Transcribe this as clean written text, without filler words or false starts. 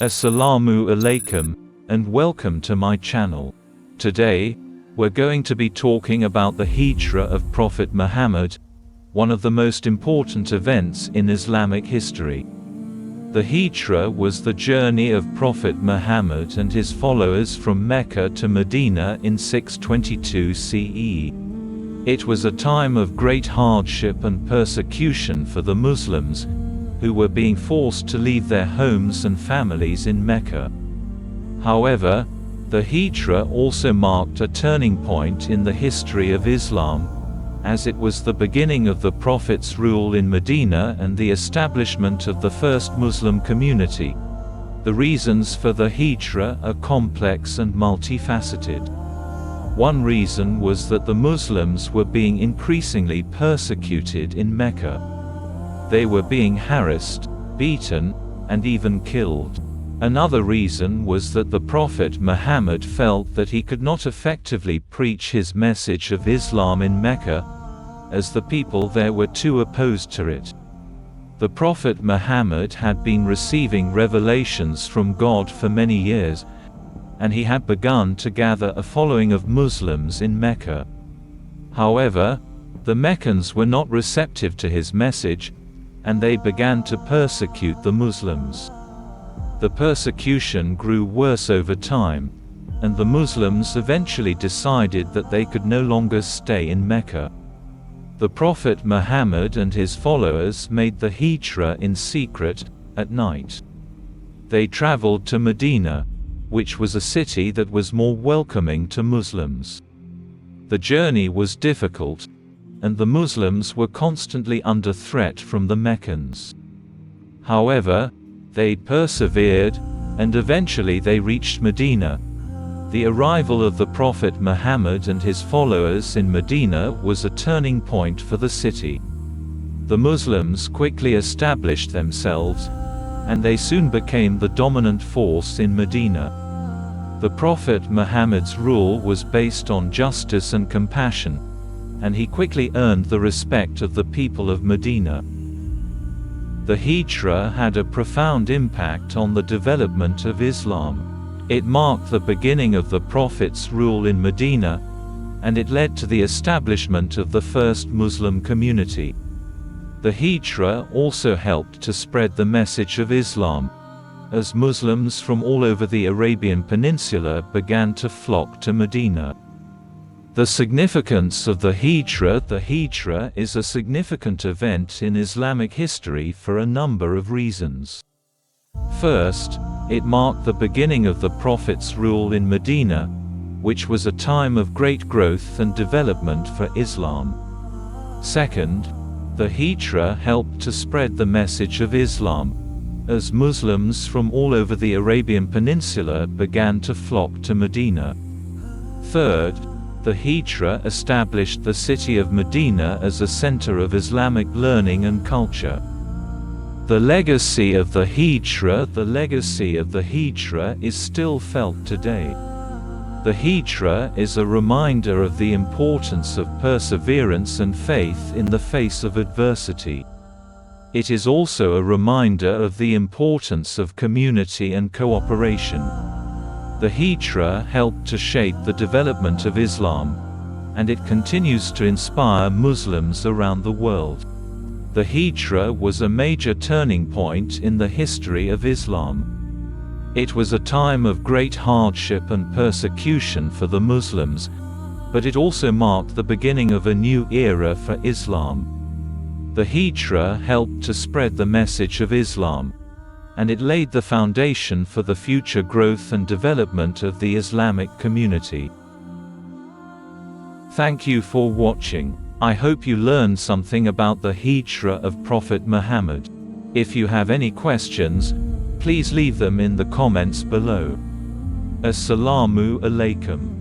Assalamu alaikum, and welcome to my channel. Today, we're going to be talking about the Hijrah of Prophet Muhammad, one of the most important events in Islamic history. The Hijrah was the journey of Prophet Muhammad and his followers from Mecca to Medina in 622 CE. It was a time of great hardship and persecution for the Muslims, who were being forced to leave their homes and families in Mecca. However, the Hijrah also marked a turning point in the history of Islam, as it was the beginning of the Prophet's rule in Medina and the establishment of the first Muslim community. The reasons for the Hijrah are complex and multifaceted. One reason was that the Muslims were being increasingly persecuted in Mecca. They were being harassed, beaten, and even killed. Another reason was that the Prophet Muhammad felt that he could not effectively preach his message of Islam in Mecca, as the people there were too opposed to it. The Prophet Muhammad had been receiving revelations from God for many years, and he had begun to gather a following of Muslims in Mecca. However, the Meccans were not receptive to his message, and they began to persecute the Muslims. The persecution grew worse over time, and the Muslims eventually decided that they could no longer stay in Mecca. The Prophet Muhammad and his followers made the Hijrah in secret, at night. They traveled to Medina, which was a city that was more welcoming to Muslims. The journey was difficult, and the Muslims were constantly under threat from the Meccans. However, they persevered, and eventually they reached Medina. The arrival of the Prophet Muhammad and his followers in Medina was a turning point for the city. The Muslims quickly established themselves, and they soon became the dominant force in Medina. The Prophet Muhammad's rule was based on justice and compassion, and he quickly earned the respect of the people of Medina. The Hijrah had a profound impact on the development of Islam. It marked the beginning of the Prophet's rule in Medina, and it led to the establishment of the first Muslim community. The Hijrah also helped to spread the message of Islam, as Muslims from all over the Arabian Peninsula began to flock to Medina. The significance of the Hijrah. The Hijrah is a significant event in Islamic history for a number of reasons. First, it marked the beginning of the Prophet's rule in Medina, which was a time of great growth and development for Islam. Second, the Hijrah helped to spread the message of Islam, as Muslims from all over the Arabian Peninsula began to flock to Medina. Third, the Hijrah established the city of Medina as a center of Islamic learning and culture. The legacy of the Hijrah. The legacy of the Hijrah is still felt today. The Hijrah is a reminder of the importance of perseverance and faith in the face of adversity. It is also a reminder of the importance of community and cooperation. The Hijrah helped to shape the development of Islam, and it continues to inspire Muslims around the world. The Hijrah was a major turning point in the history of Islam. It was a time of great hardship and persecution for the Muslims, but it also marked the beginning of a new era for Islam. The Hijrah helped to spread the message of Islam, and it laid the foundation for the future growth and development of the Islamic community. Thank you for watching. I hope you learned something about the Hijrah of Prophet Muhammad. If you have any questions, please leave them in the comments below. Assalamu alaikum.